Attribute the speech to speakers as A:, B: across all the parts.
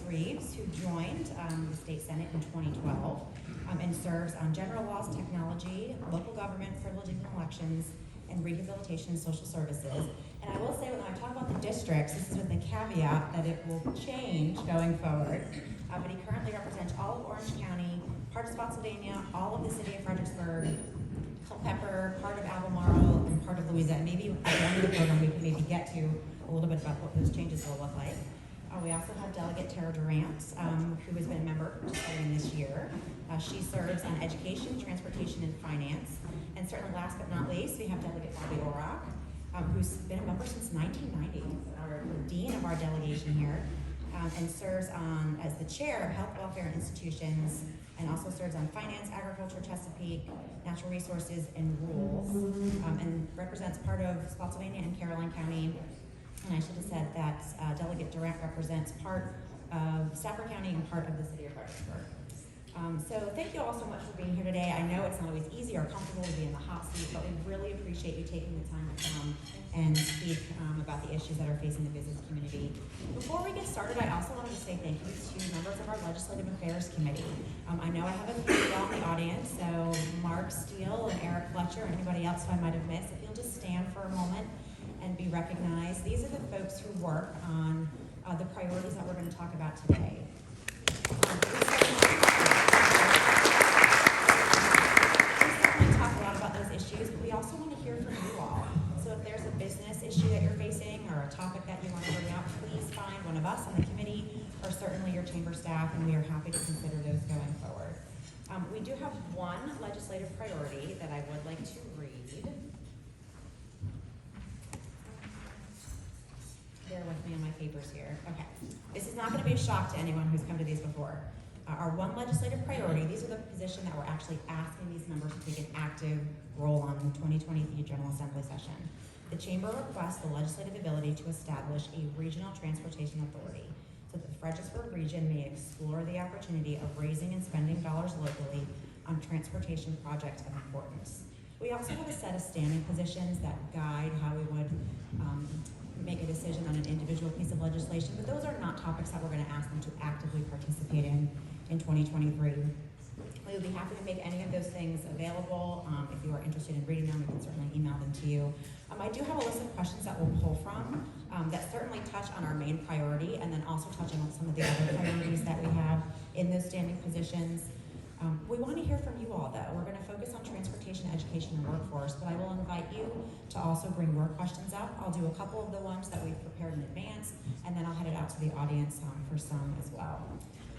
A: Reeves, who joined the State Senate in 2012 and serves on general laws, technology, local government, privileging and elections, and rehabilitation and social services. And I will say, when I talk about the districts, this is with the caveat that it will change going forward. But he currently represents all of Orange County, part of Spotsylvania, all of the city of Fredericksburg, Culpeper, part of Albemarle, and part of Louisiana. Maybe at the end of the program we can maybe get to a little bit about what those changes will look like. We also have Delegate Durant, who has been a member starting this year. She serves on education, transportation, and finance. And certainly last but not least, we have Delegate Orrock, who's been a member since 1990, our dean of our delegation here, and serves on as the chair of Health, Welfare, and Institutions, and also serves on finance, agriculture, Chesapeake, natural resources, and rules, and represents part of Spotsylvania and Caroline County. And I should have said that Delegate Durant represents part of Stafford County and part of the city of Fredericksburg. So thank you all so much for being here today. I know it's not always easy or comfortable to be in the hot seat, but we really appreciate you taking the time to come and speak about the issues that are facing the business community. Before we get started, I also wanted to say thank you to members of our Legislative Affairs Committee. I know I have a few of y'all in the audience, so Mark Steele and Eric Fletcher and anybody else who I might have missed, if you'll just stand for a moment and be recognized. These are the folks who work on the priorities that we're going to talk about today. We certainly talk a lot about those issues, but we also want to hear from you all. So if there's a business issue that you're facing or a topic that you want to bring up, please find one of us on the committee or certainly your chamber staff, and we are happy to consider those going forward. We do have one legislative priority that I would like to read. Bear with me on my papers here. Okay. This is not going to be a shock to anyone who's come to these before. Our one legislative priority, these are the position that we're actually asking these members to take an active role on in the 2023 General Assembly session. The Chamber requests the legislative ability to establish a regional transportation authority so that the Fredericksburg region may explore the opportunity of raising and spending dollars locally on transportation projects of importance. We also have a set of standing positions that guide how we would make a decision on an individual piece of legislation, but those are not topics that we're going to ask them to actively participate in 2023. We would be happy to make any of those things available. If you are interested in reading them, we can certainly email them to you. I do have a list of questions that we'll pull from that certainly touch on our main priority and then also touch on some of the other priorities that we have in those standing positions. We want to hear from you all, though. We're going to focus on transportation, education, and workforce, but I will invite you to also bring your questions up. I'll do a couple of the ones that we've prepared in advance, and then I'll head it out to the audience for some as well.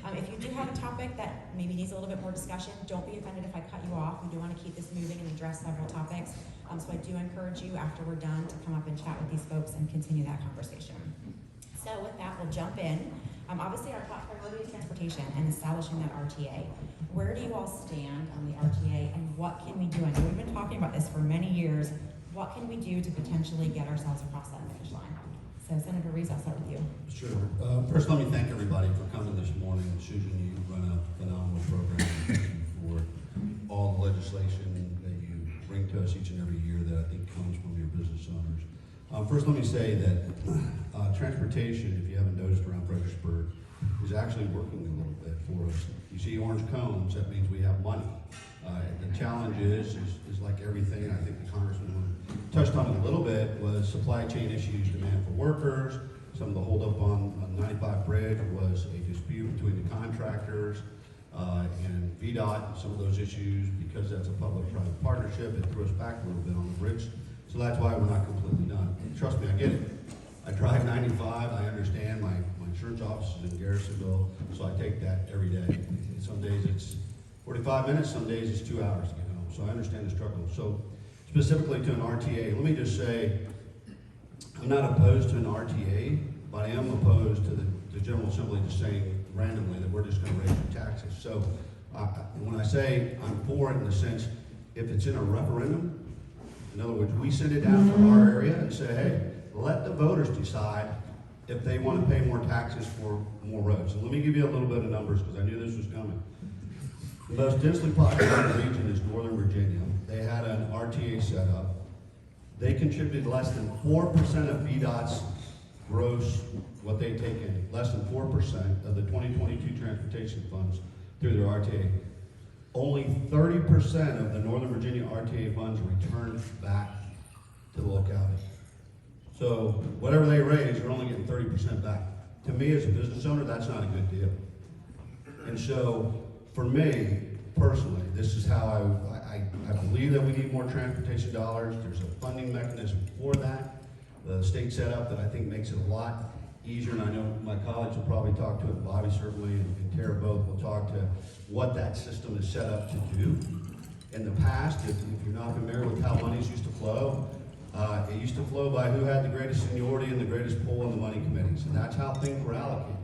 A: If you do have a topic that maybe needs a little bit more discussion, don't be offended if I cut you off. We do want to keep this moving and address several topics, so I do encourage you after we're done to come up and chat with these folks and continue that conversation. So with that, we'll jump in. Obviously, our top priority is transportation and establishing that RTA. Where do you all stand on the RTA, and what can we do? I know we've been talking about this for many years. What can we do to potentially get ourselves across that finish line? So, Senator Reeves, I'll start with you.
B: Sure. First, let me thank everybody for coming this morning. Susan, you run a phenomenal program. Thank you for all the legislation that you bring to us each and every year that I think comes from your business owners. First, let me say that transportation, if you haven't noticed around Fredericksburg, is actually working a little bit for us. You see orange cones, that means we have money. The challenge is like everything, and I think the Congressman touched on it a little bit, was supply chain issues, demand for workers. Some of the holdup on 95 Bridge was a dispute between the contractors and VDOT, and some of those issues, because that's a public-private partnership, it threw us back a little bit on the bridge. So that's why we're not completely done. Trust me, I get it. I drive 95, I understand, my insurance office is in Garrisonville, so I take that every day. Some days it's 45 minutes, some days it's 2 hours to get home, so I understand the struggle. So specifically to an RTA, let me just say, I'm not opposed to an RTA, but I am opposed to the General Assembly just saying randomly that we're just going to raise your taxes. So when I say I'm for it in the sense, if it's in a referendum, in other words, we send it down to our area and say, hey, let the voters decide if they want to pay more taxes for more roads. And let me give you a little bit of numbers because I knew this was coming. The most densely populated region is Northern Virginia. They had an RTA set up. They contributed less than 4% of VDOT's gross, what they take in, less than 4% of the 2022 transportation funds through their RTA. Only 30% of the Northern Virginia RTA funds are returned back to the locality. So whatever they raise, they're only getting 30% back. To me, as a business owner, that's not a good deal. And so, for me, personally, this is how I believe that we need more transportation dollars. There's a funding mechanism for that. The state set up that I think makes it a lot easier, and I know my colleagues will probably talk to it, Bobby certainly, and Tara both will talk to what that system is set up to do. In the past, if you're not familiar with how monies used to flow, it used to flow by who had the greatest seniority and the greatest pull in the money committees, and that's how things were allocated.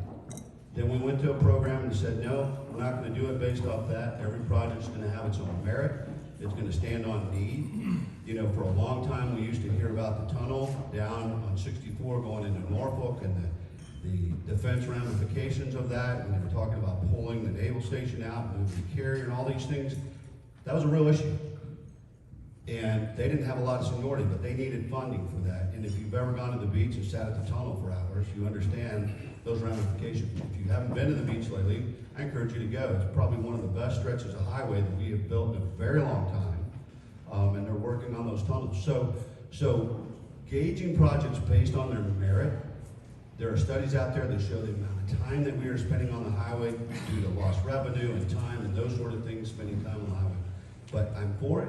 B: Then we went to a program and said, no, we're not going to do it based off that. Every project's going to have its own merit. It's going to stand on need. You know, for a long time, we used to hear about the tunnel down on 64 going into Norfolk and the defense ramifications of that. And they were talking about pulling the naval station out, moving the carrier and all these things. That was a real issue. And they didn't have a lot of seniority, but they needed funding for that. And if you've ever gone to the beach and sat at the tunnel for hours, you understand those ramifications. If you haven't been to the beach lately, I encourage you to go. It's probably one of the best stretches of highway that we have built in a very long time. And they're working on those tunnels. So gauging projects based on their merit, there are studies out there that show the amount of time that we are spending on the highway due to lost revenue and time and those sort of things, spending time on the highway. But I'm for it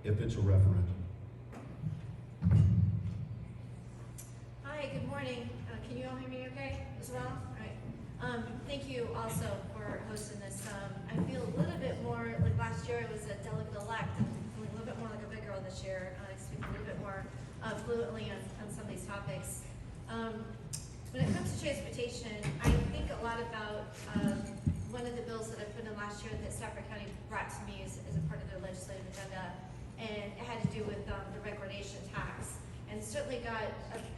B: if it's a referendum.
C: Hi, good morning. Can you all hear me okay as well? All right. Thank you also for hosting this. I feel a little bit more, like last year I was a delegate-elect. I'm feeling a little bit more like a big girl this year. I speak a little bit more fluently on some of these topics. When it comes to transportation, I think a lot about one of the bills that I put in last year that Stafford County brought to me as a part of their legislative agenda, and it had to do with the recordation tax, and certainly got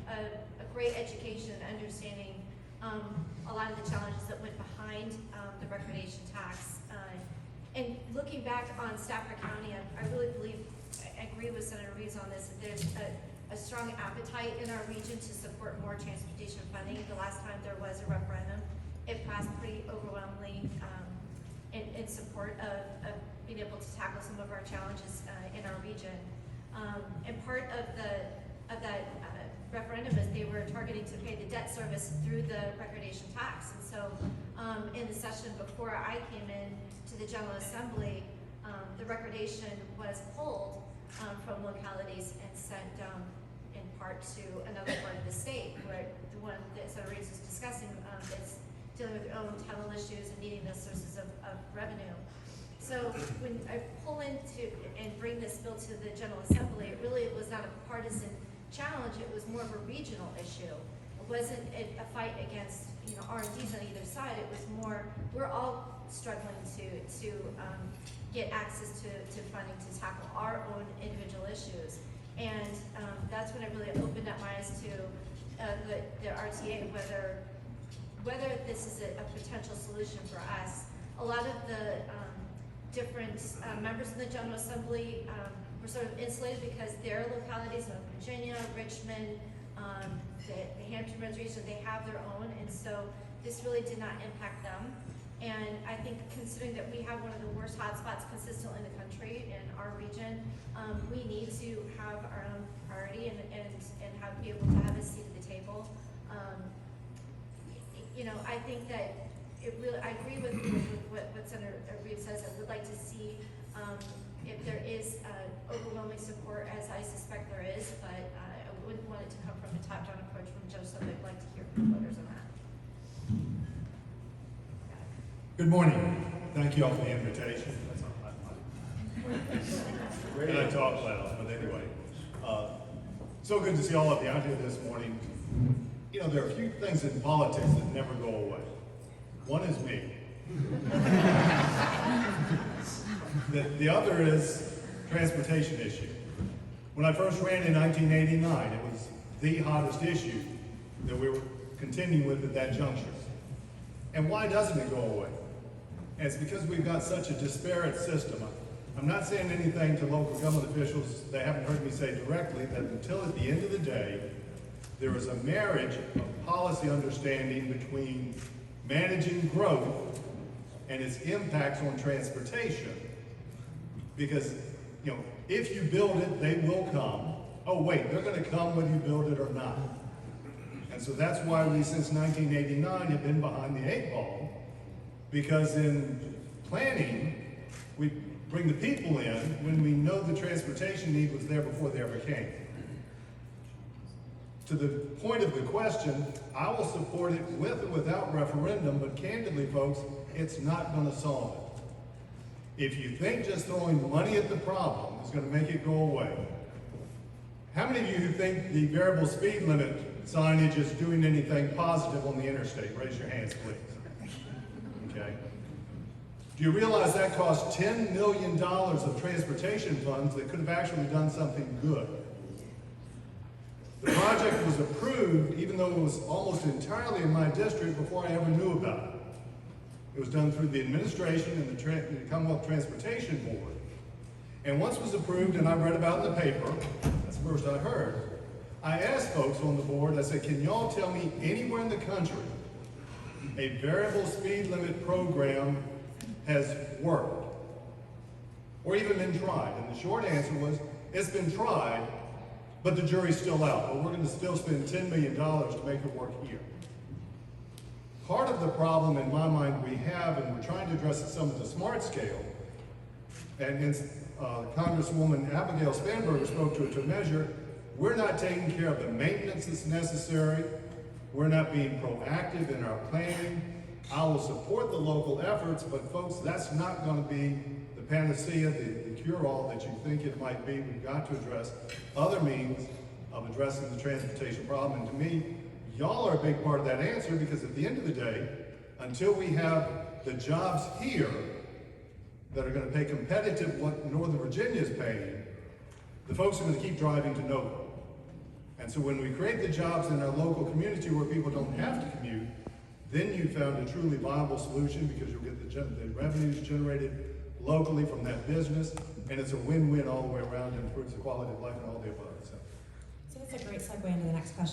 C: a great education and understanding a lot of the challenges that went behind the recordation tax. And looking back on Stafford County, I really believe, I agree with Senator Reeves on this, that there's a strong appetite in our region to support more transportation funding. The last time there was a referendum, it passed pretty overwhelmingly in support of being able to tackle some of our challenges in our region. And part of that referendum is they were targeting to pay the debt service through the recordation tax. And so in the session before I came in to the General Assembly, the recordation was pulled from localities and sent in part to another part of the state, where the one that Senator Reeves is discussing is dealing with their own title issues and needing those sources of revenue. So when I pull into and bring this bill to the General Assembly, it really was not a partisan challenge. It was more of a regional issue. It wasn't a fight against R&Ds on either side. It was more, we're all struggling to get access to funding to tackle our own individual issues. And that's when I really opened up my eyes to the RTA, whether this is a potential solution for us. A lot of the different members in the General Assembly were sort of insulated because their localities, North Virginia, Richmond, the Hampton Roads region, they have their own, and so this really did not impact them. And I think considering that we have one of the worst hotspots consistently in the country in our region, we need to have our own priority and be able to have a seat at the table. I think that I agree with what Senator Reeves says. I would like to see if there is overwhelming support, as I suspect there is, but I wouldn't want it to come from a top-down approach from Judge Summit. I'd like to hear from voters on that.
D: Good morning. Thank you all for the invitation. That's not my mic. And I talk loud, but anyway. So good to see all of you out here this morning. There are a few things in politics that never go away. One is me. The other is transportation issue. When I first ran in 1989, it was the hottest issue that we were continuing with at that juncture. And why doesn't it go away? And it's because we've got such a disparate system. I'm not saying anything to local government officials. They haven't heard me say directly that until at the end of the day, there is a marriage of policy understanding between managing growth and its impacts on transportation. Because, you know, if you build it, they will come. Oh wait, they're gonna come whether you build it or not. And so that's why we, since 1989, have been behind the 8 ball, because in planning, we bring the people in when we know the transportation need was there before they ever came. To the point of the question, I will support it with or without referendum, but candidly, folks, it's not gonna solve it. If you think just throwing money at the problem is gonna make it go away, how many of you who think the variable speed limit signage is doing anything positive on the interstate? Raise your hands, please. Okay. Do you realize that cost $10 million of transportation funds that could have actually done something good? The project was approved, even though it was almost entirely in my district, before I ever knew about it. It was done through the administration and the Commonwealth Transportation Board. And once it was approved, and I read about it in the paper, that's the first I heard, I asked folks on the board, I said, can y'all tell me anywhere in the country a variable speed limit program has worked, or even been tried? And the short answer was, it's been tried, but the jury's still out. But we're going to still spend $10 million to make it work here. Part of the problem in my mind we have, and we're trying to address at some of the smart scale, and Congresswoman Abigail Spanberger spoke to it to a measure, we're not taking care of the maintenance that's necessary. We're not being proactive in our planning. I will support the local efforts, but folks, that's not going to be the panacea, the cure-all that you think it might be. We've got to address other means of addressing the transportation problem. And to me, y'all are a big part of that answer, because at the end of the day, until we have the jobs here that are going to pay competitive what Northern Virginia is paying, the folks are going to keep driving to Nova. And so when we create the jobs in our local community where people don't have to commute, then you found a truly viable solution, because you'll get the revenues generated locally from that business, and it's a win-win all the way around and improves the quality of life and all the above.
A: So that's a great segue into the next question.